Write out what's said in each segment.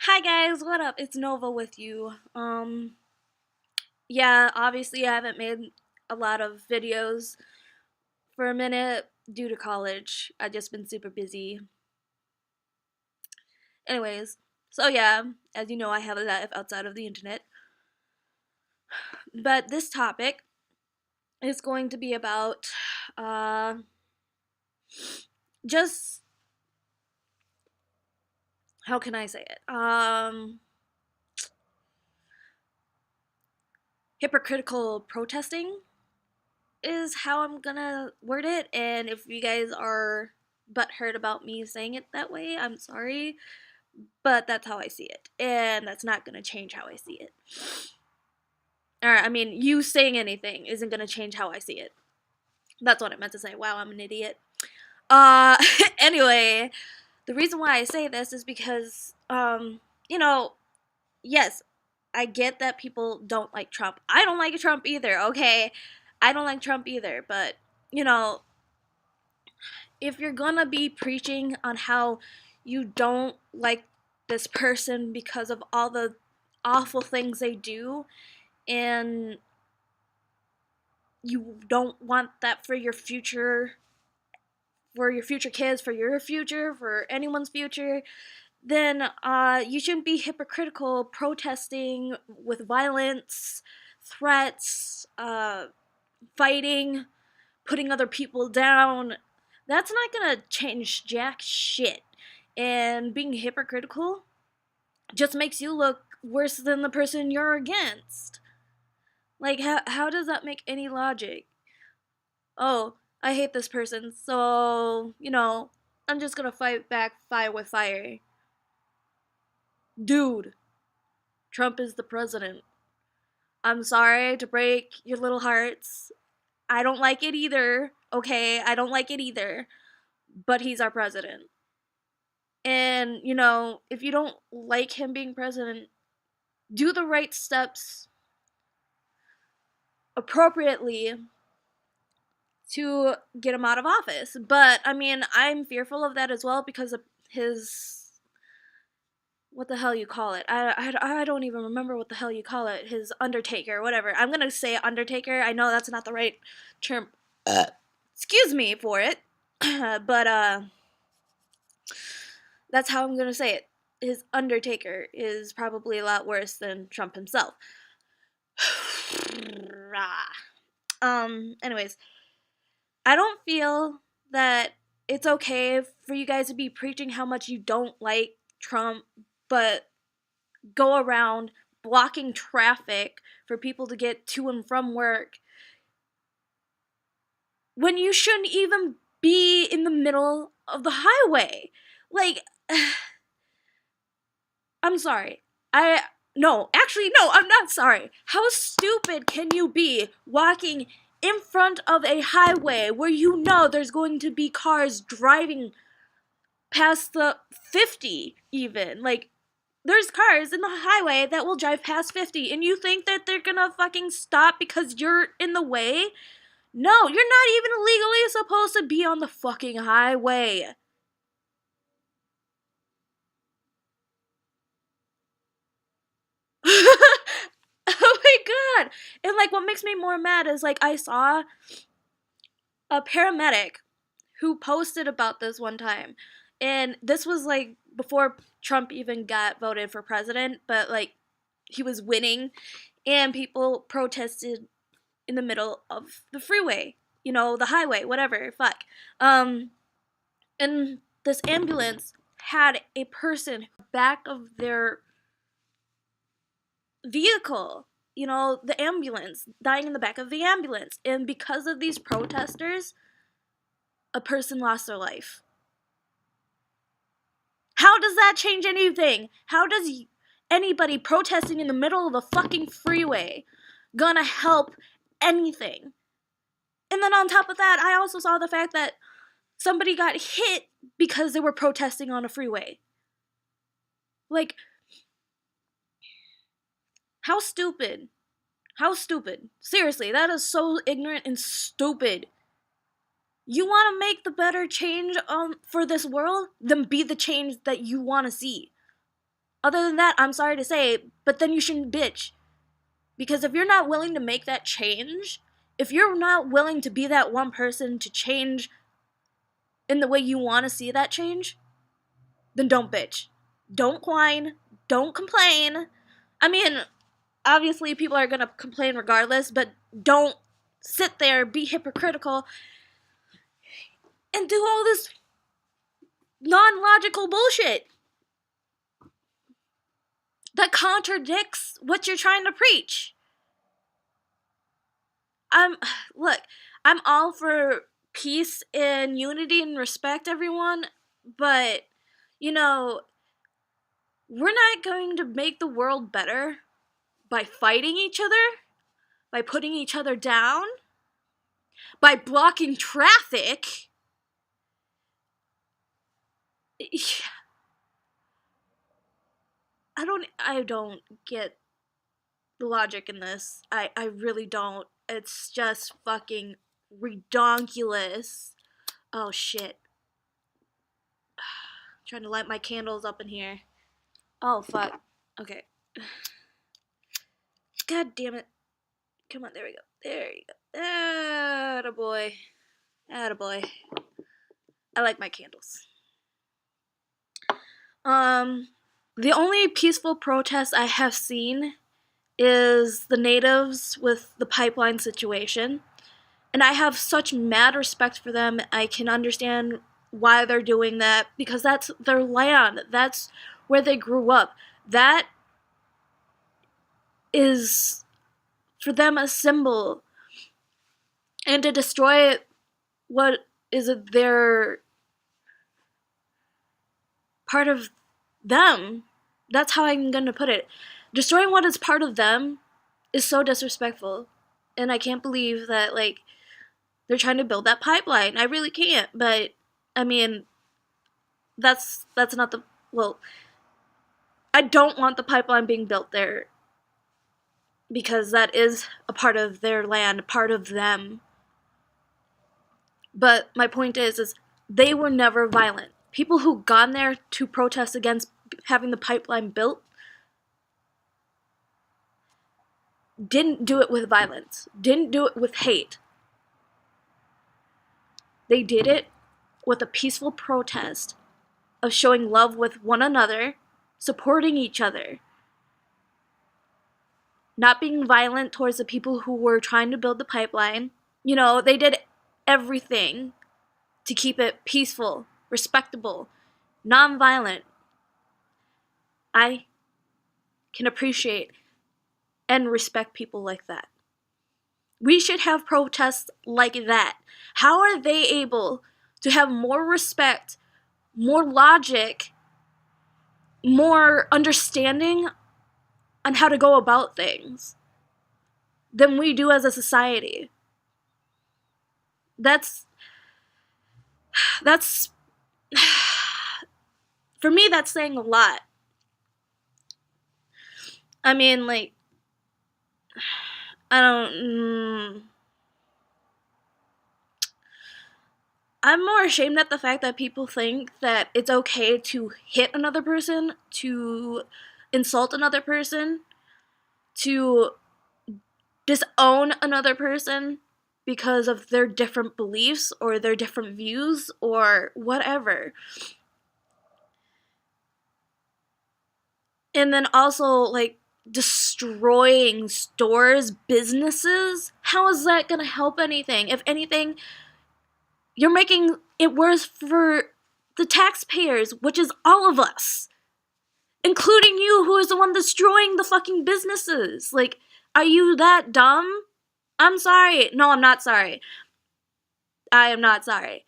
Hi guys, what up? It's Nova with you. Yeah, obviously I haven't made a lot of videos for a minute due to college. I've just been super busy. Anyways, so yeah, as you know, I have a life outside of the internet. But this topic is going to be about uh just how can I say it? Hypocritical protesting is how I'm gonna word it, and if you guys are butthurt about me saying it that way, I'm sorry, but that's how I see it, and that's not gonna change how I see it. Or, I mean, you saying anything isn't gonna change how I see it. That's what I meant to say. Wow, I'm an idiot. Uh, anyway, the reason why I say this is because, you know, yes, I get that people don't like Trump. I don't like Trump either, okay? I don't like Trump either, but, you know, if you're gonna be preaching on how you don't like this person because of all the awful things they do and you don't want that for your future kids, for your future, for anyone's future, then you shouldn't be hypocritical protesting with violence, threats, fighting, putting other people down. That's not gonna change jack shit. And being hypocritical just makes you look worse than the person you're against. Like, how does that make any logic? Oh, I hate this person, so, I'm just gonna fight back fire with fire. Dude, Trump is the president. I'm sorry to break your little hearts. I don't like it either, okay? I don't like it either. But he's our president. And, if you don't like him being president, do the right steps appropriately to get him out of office. But, I mean, I'm fearful of that as well because of his. What the hell you call it? I don't even remember what the hell you call it. His Undertaker, whatever. I'm gonna say Undertaker. I know that's not the right term. Excuse me for it. But, that's how I'm gonna say it. His Undertaker is probably a lot worse than Trump himself. Anyways, I don't feel that it's okay for you guys to be preaching how much you don't like Trump, but go around blocking traffic for people to get to and from work when you shouldn't even be in the middle of the highway. Like, I'm sorry. I'm not sorry. How stupid can you be walking in front of a highway where you know there's going to be cars driving past the 50 even? Like, there's cars in the highway that will drive past 50 and you think that they're gonna fucking stop because you're in the way? No, you're not even legally supposed to be on the fucking highway. Oh my god. And like what makes me more mad is like I saw a paramedic who posted about this one time. And this was like before Trump even got voted for president, but like he was winning and people protested in the middle of the freeway, the highway, whatever, fuck. And this ambulance had a person back of their vehicle, the ambulance, dying in the back of the ambulance. And because of these protesters, a person lost their life. How does that change anything? How does anybody protesting in the middle of the fucking freeway gonna help anything? And then on top of that, I also saw the fact that somebody got hit because they were protesting on a freeway. Like, how stupid. How stupid. Seriously, that is so ignorant and stupid. You want to make the better change for this world? Then be the change that you want to see. Other than that, I'm sorry to say, but then you shouldn't bitch. Because if you're not willing to make that change, if you're not willing to be that one person to change in the way you want to see that change, then don't bitch. Don't whine. Don't complain. I mean, obviously people are gonna complain regardless, but don't sit there, be hypocritical, and do all this non-logical bullshit that contradicts what you're trying to preach. Look, I'm all for peace and unity and respect, everyone, but, you know, we're not going to make the world better by fighting each other, by putting each other down, by blocking traffic. I don't get the logic in this. I really don't. It's just fucking redonkulous. Oh shit. Trying to light my candles up in here. Oh fuck. Okay. God damn it. Come on, there we go. There you go. Attaboy. Attaboy. I like my candles. The only peaceful protest I have seen is the natives with the pipeline situation. And I have such mad respect for them. I can understand why they're doing that because that's their land. That's where they grew up. That is for them a symbol. And to destroy what is their part of them, that's how I'm going to put it. Destroying what is part of them is so disrespectful. And I can't believe that, like, they're trying to build that pipeline. I really can't. But, I mean, that's not the, well, I don't want the pipeline being built there because that is a part of their land, part of them. But my point is they were never violent. People who gone there to protest against having the pipeline built didn't do it with violence, didn't do it with hate. They did it with a peaceful protest of showing love with one another, supporting each other, not being violent towards the people who were trying to build the pipeline. You know, they did everything to keep it peaceful, respectable, non-violent. I can appreciate and respect people like that. We should have protests like that. How are they able to have more respect, more logic, more understanding on how to go about things than we do as a society? That's for me, that's saying a lot. I mean, like, I'm more ashamed at the fact that people think that it's okay to hit another person, to insult another person, to disown another person because of their different beliefs or their different views or whatever. And then also, like, destroying stores, businesses. How is that gonna help anything? If anything, you're making it worse for the taxpayers, which is all of us, including you, who is the one destroying the fucking businesses. Like, are you that dumb? I'm sorry. No, I'm not sorry. I am not sorry.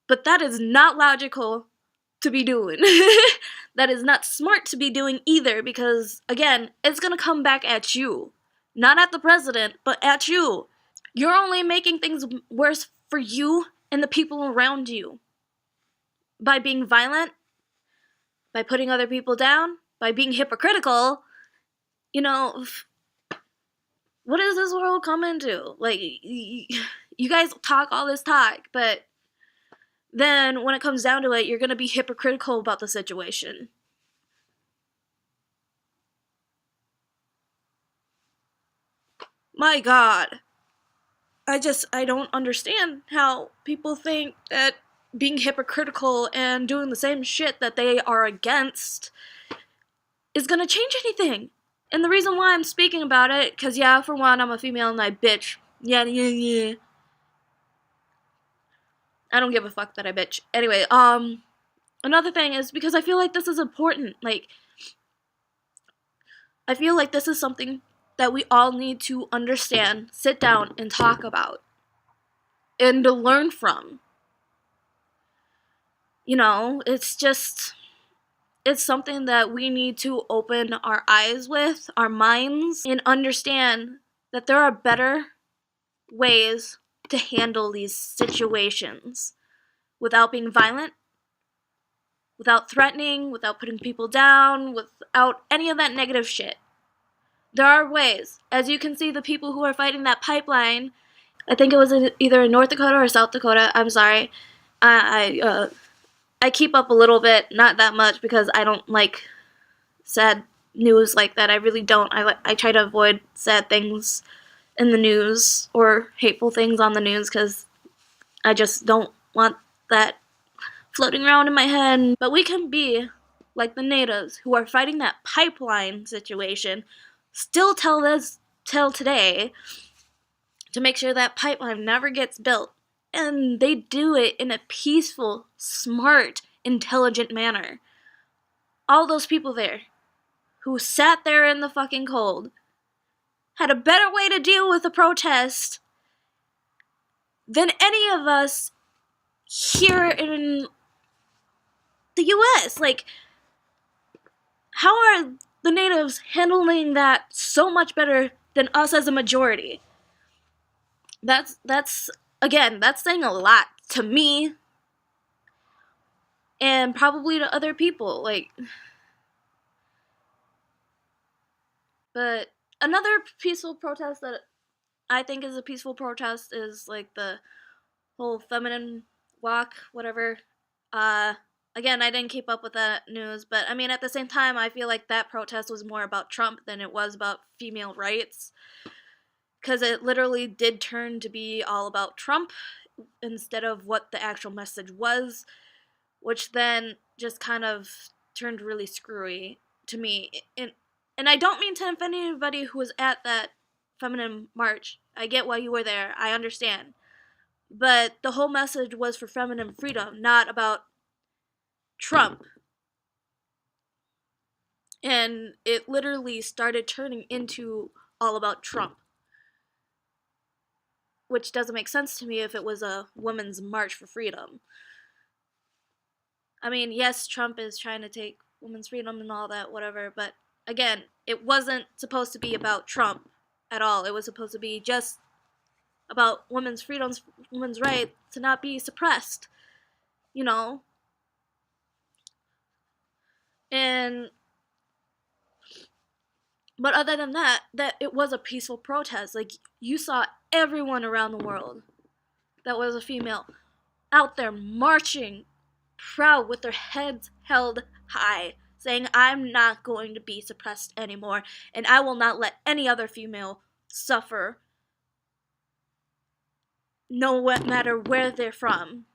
But that is not logical to be doing. That is not smart to be doing either, because, again, it's gonna come back at you. Not at the president, but at you. You're only making things worse for you and the people around you. By being violent, by putting other people down, by being hypocritical, you know, what does this world come into? Like, you guys talk all this talk, but then when it comes down to it, you're gonna be hypocritical about the situation. My God. I don't understand how people think that being hypocritical and doing the same shit that they are against is gonna change anything. And the reason why I'm speaking about it, because yeah, for one, I'm a female and I bitch. Yeah, yeah, yeah. I don't give a fuck that I bitch. Anyway, another thing is because I feel like this is important. Like, I feel like this is something that we all need to understand, sit down, and talk about, and to learn from. You know, it's something that we need to open our eyes with, our minds, and understand that there are better ways to handle these situations without being violent, without threatening, without putting people down, without any of that negative shit. There are ways. As you can see, the people who are fighting that pipeline, I think it was either in North Dakota or South Dakota. I'm sorry. I keep up a little bit, not that much, because I don't like sad news like that. I really don't. I try to avoid sad things in the news or hateful things on the news because I just don't want that floating around in my head. But we can be like the natives who are fighting that pipeline situation, still till today, to make sure that pipeline never gets built. And they do it in a peaceful, smart, intelligent manner. All those people there who sat there in the fucking cold had a better way to deal with the protest than any of us here in the US. Like, how are the natives handling that so much better than us as a majority? That's again, that's saying a lot to me and probably to other people. Like, but another peaceful protest that I think is a peaceful protest is like the whole feminine walk, whatever. Uh, Again, I didn't keep up with that news, but I mean, at the same time, I feel like that protest was more about Trump than it was about female rights. Because it literally did turn to be all about Trump instead of what the actual message was, which then just kind of turned really screwy to me. And I don't mean to offend anybody who was at that feminine march. I get why you were there. I understand. But the whole message was for feminine freedom, not about Trump. And it literally started turning into all about Trump, which doesn't make sense to me if it was a women's march for freedom. I mean, yes, Trump is trying to take women's freedom and all that, whatever, but again, it wasn't supposed to be about Trump at all. It was supposed to be just about women's freedoms, women's right to not be suppressed, you know? And but other than that, it was a peaceful protest. Like, you saw everyone around the world that was a female out there marching, proud with their heads held high, saying, I'm not going to be suppressed anymore, and I will not let any other female suffer, no matter where they're from.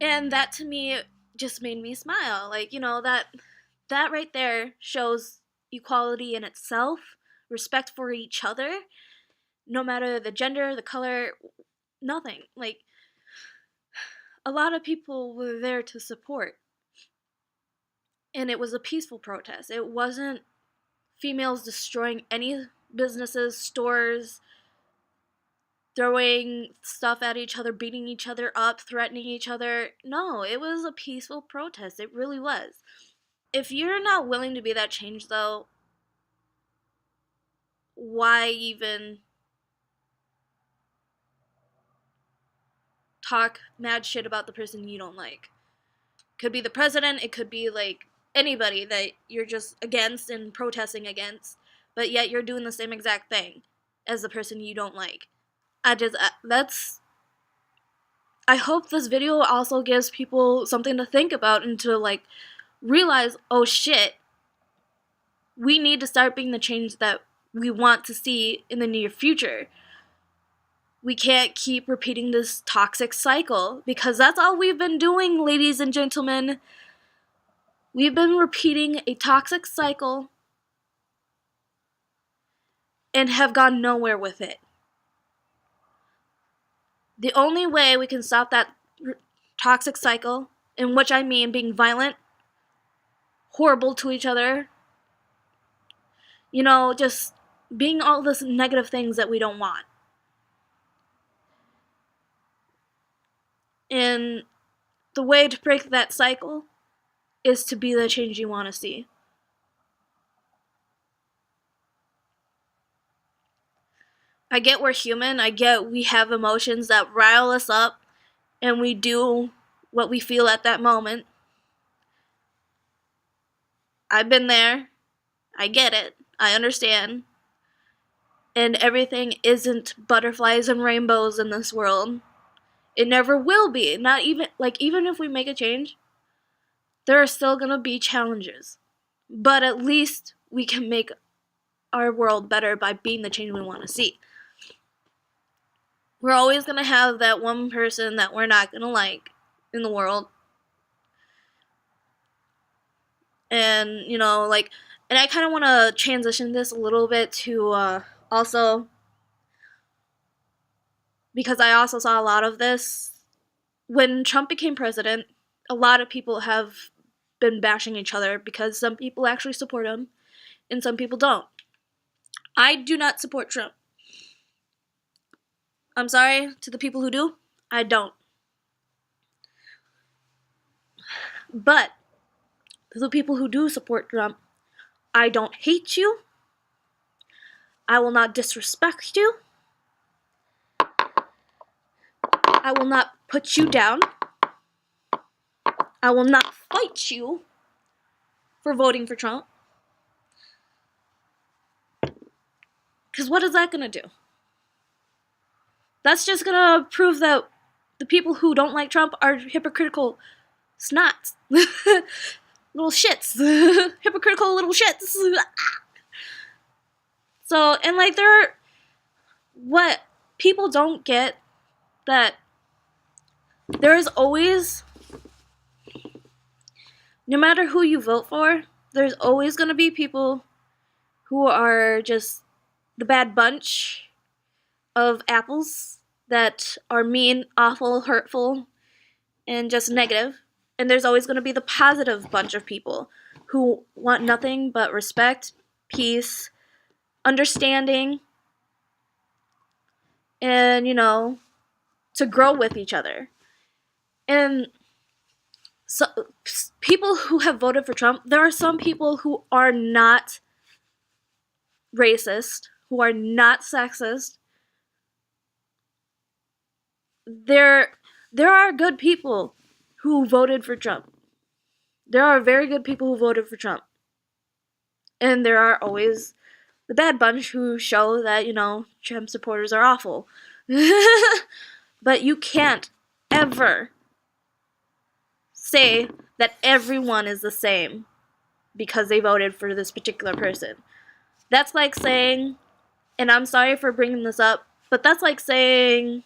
And that to me just made me smile. Like, that right there shows equality in itself, respect for each other, no matter the gender, the color, nothing. Like, a lot of people were there to support. And it was a peaceful protest. It wasn't females destroying any businesses, stores, throwing stuff at each other, beating each other up, threatening each other. No, it was a peaceful protest. It really was. If you're not willing to be that change, though, why even talk mad shit about the person you don't like? Could be the president, it could be like anybody that you're just against and protesting against, but yet you're doing the same exact thing as the person you don't like. That's. I hope this video also gives people something to think about and to like realize, oh shit, we need to start being the change that we want to see in the near future. We can't keep repeating this toxic cycle, because that's all we've been doing, ladies and gentlemen. We've been repeating a toxic cycle and have gone nowhere with it. The only way we can stop that toxic cycle, in which I mean being violent, horrible to each other, just being all those negative things that we don't want. And the way to break that cycle is to be the change you want to see. I get we're human. I get we have emotions that rile us up, and we do what we feel at that moment. I've been there. I get it. I understand. And everything isn't butterflies and rainbows in this world. It never will be. Not even, even if we make a change, there are still gonna be challenges. But at least we can make our world better by being the change we want to see. We're always gonna have that one person that we're not gonna like in the world. And, and I kind of want to transition this a little bit to also, because I also saw a lot of this. When Trump became president, a lot of people have been bashing each other because some people actually support him and some people don't. I do not support Trump. I'm sorry to the people who do. I don't. But to the people who do support Trump, I don't hate you. I will not disrespect you. I will not put you down. I will not fight you for voting for Trump. Because what is that going to do? That's just going to prove that the people who don't like Trump are hypocritical snots. Little shits. Hypocritical little shits. So, and what people don't get, that there is always, no matter who you vote for, there's always going to be people who are just the bad bunch of apples that are mean, awful, hurtful, and just negative. And there's always going to be the positive bunch of people who want nothing but respect, peace, understanding, and, to grow with each other. And so, people who have voted for Trump, there are some people who are not racist, who are not sexist. There are good people who voted for Trump. There are very good people who voted for Trump. And there are always the bad bunch who show that, Trump supporters are awful. But you can't ever say that everyone is the same because they voted for this particular person. That's like saying, and I'm sorry for bringing this up, but that's like saying,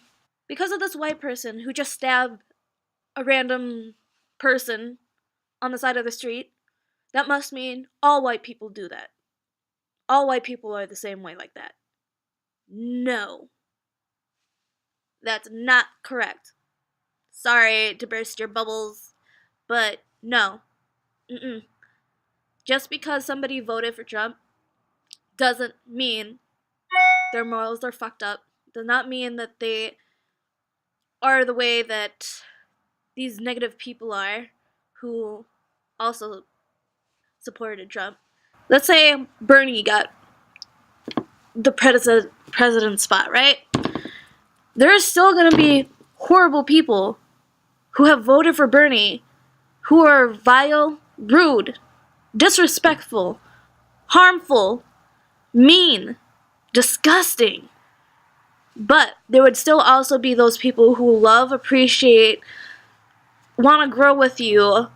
because of this white person who just stabbed a random person on the side of the street, that must mean all white people do that. All white people are the same way like that. No. That's not correct. Sorry to burst your bubbles, but no. Mm-mm. Just because somebody voted for Trump doesn't mean their morals are fucked up. Does not mean that they are the way that these negative people are who also supported Trump. Let's say Bernie got the president spot, right? There is still going to be horrible people who have voted for Bernie who are vile, rude, disrespectful, harmful, mean, disgusting. But there would still also be those people who love, appreciate, want to grow with you,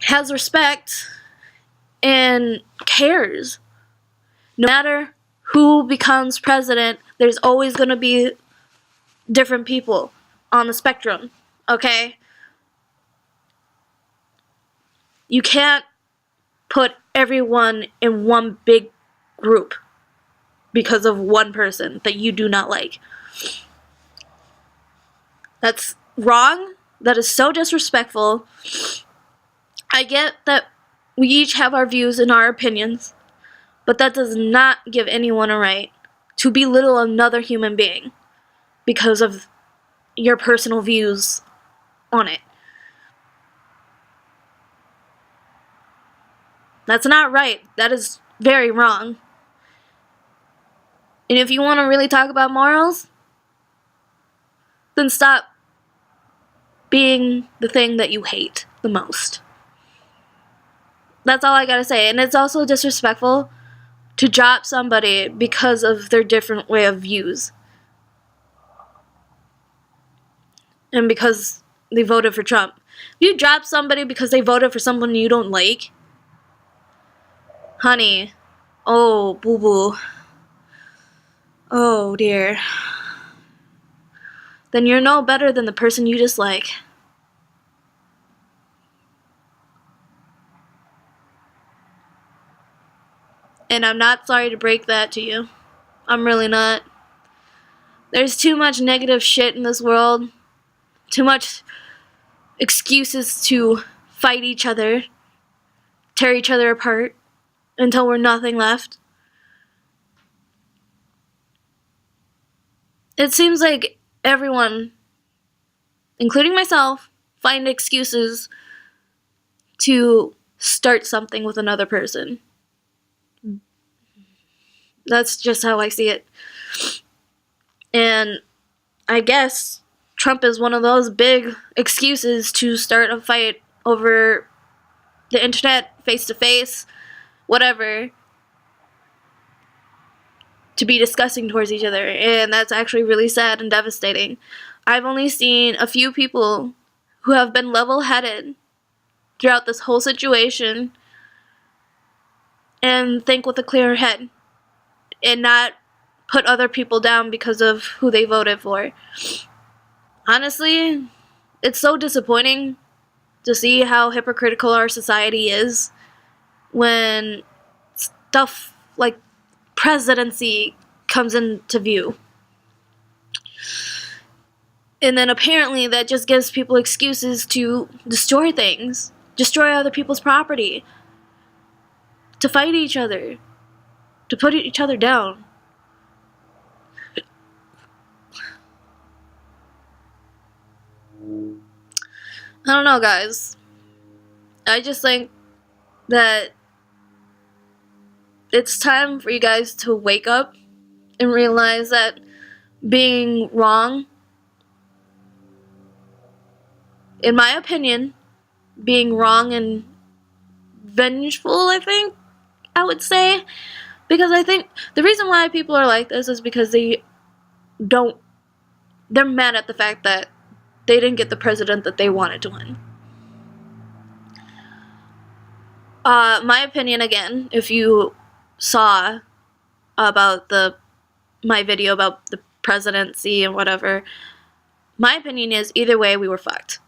has respect, and cares. No matter who becomes president, there's always going to be different people on the spectrum, okay? You can't put everyone in one big group because of one person that you do not like. That's wrong. That is so disrespectful. I get that we each have our views and our opinions, but that does not give anyone a right to belittle another human being because of your personal views on it. That's not right. That is very wrong. And if you want to really talk about morals, then stop being the thing that you hate the most. That's all I gotta say. And it's also disrespectful to drop somebody because of their different way of views. And because they voted for Trump. If you drop somebody because they voted for someone you don't like, honey, oh, boo-boo, oh dear, then you're no better than the person you dislike. And I'm not sorry to break that to you. I'm really not. There's too much negative shit in this world. Too much excuses to fight each other, tear each other apart, until we're nothing left. It seems like everyone, including myself, find excuses to start something with another person. That's just how I see it. And I guess Trump is one of those big excuses to start a fight over the internet, face-to-face, whatever, to be disgusting towards each other. And that's actually really sad and devastating. I've only seen a few people who have been level-headed throughout this whole situation and think with a clear head and not put other people down because of who they voted for. Honestly, it's so disappointing to see how hypocritical our society is when stuff like presidency comes into view. And then apparently that just gives people excuses to destroy things, destroy other people's property, to fight each other, to put each other down. I don't know, guys. I just think that it's time for you guys to wake up and realize that being wrong, in my opinion, being wrong and vengeful, I think I would say, because I think the reason why people are like this is because they're mad at the fact that they didn't get the president that they wanted to win. My opinion, again, if you saw about my video about the presidency and whatever, my opinion is either way we were fucked.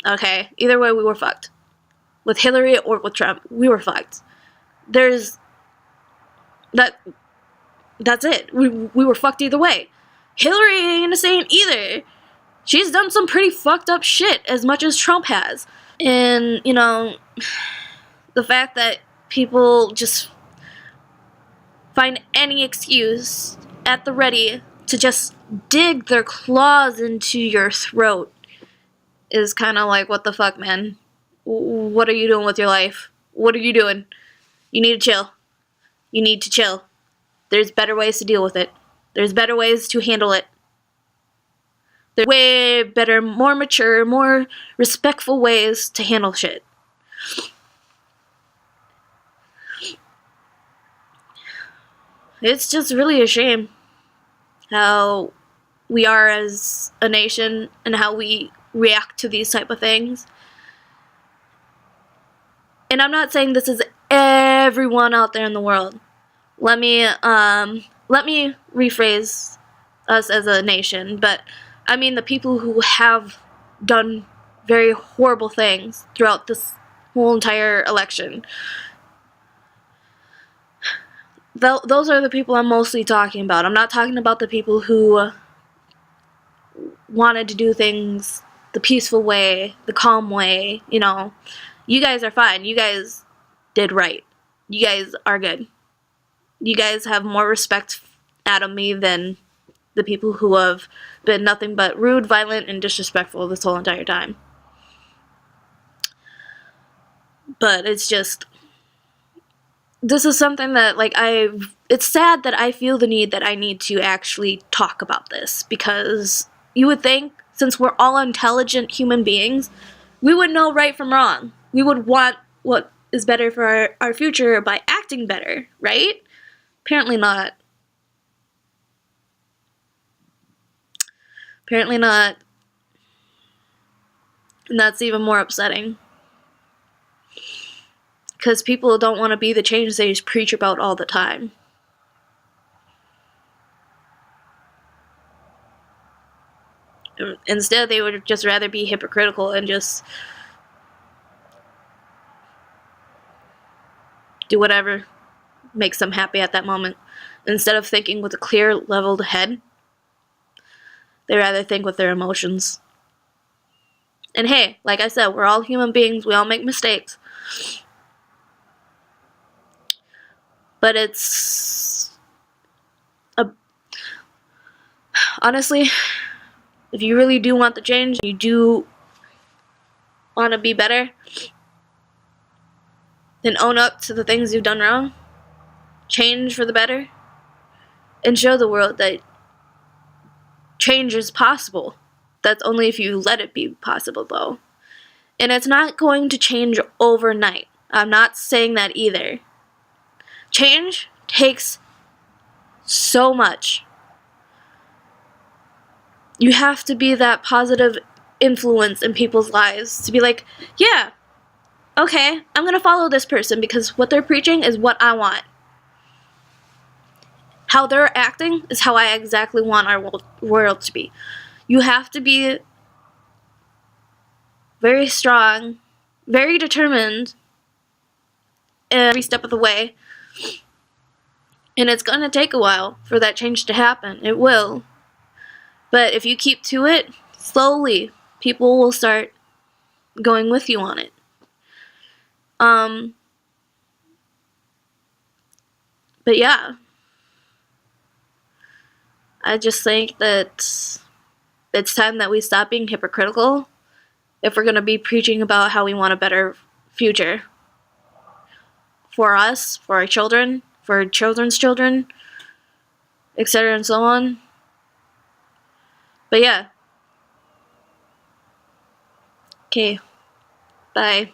Okay? Either way we were fucked. With Hillary or with Trump, we were fucked. That's it. We were fucked either way. Hillary ain't a saint either. She's done some pretty fucked up shit as much as Trump has. And, you know, the fact that people just find any excuse at the ready to just dig their claws into your throat is kind of like, what the fuck, man? What are you doing with your life? What are you doing? You need to chill. You need to chill. There's better ways to deal with it. There's better ways to handle it. There's way better, more mature, more respectful ways to handle shit. It's just really a shame how we are as a nation and how we react to these type of things. And I'm not saying this is everyone out there in the world, let me rephrase us as a nation, but I mean the people who have done very horrible things throughout this whole entire election. Those are the people I'm mostly talking about. I'm not talking about the people who wanted to do things the peaceful way, the calm way, you know. You guys are fine. You guys did right. You guys are good. You guys have more respect out of me than the people who have been nothing but rude, violent, and disrespectful this whole entire time. But it's just, this is something that, like, it's sad that I feel the need that I need to actually talk about this, because you would think, since we're all intelligent human beings, we would know right from wrong. We would want what is better for our future by acting better, right? Apparently not. Apparently not. And that's even more upsetting. Because people don't want to be the change they preach about all the time. Instead, they would just rather be hypocritical and just do whatever makes them happy at that moment. Instead of thinking with a clear, leveled head, they rather think with their emotions. And hey, like I said, we're all human beings. We all make mistakes. But honestly, if you really do want the change, you do want to be better, then own up to the things you've done wrong, change for the better, and show the world that change is possible. That's only if you let it be possible, though. And it's not going to change overnight. I'm not saying that either. Change takes so much. You have to be that positive influence in people's lives to be like, yeah, okay, I'm going to follow this person because what they're preaching is what I want. How they're acting is how I exactly want our world to be. You have to be very strong, very determined every step of the way. And it's going to take a while for that change to happen. It will. But if you keep to it, slowly, people will start going with you on it. But yeah. I just think that it's time that we stop being hypocritical if we're going to be preaching about how we want a better future. For us, for our children, for our children's children, etc. and so on. But yeah. Okay. Bye.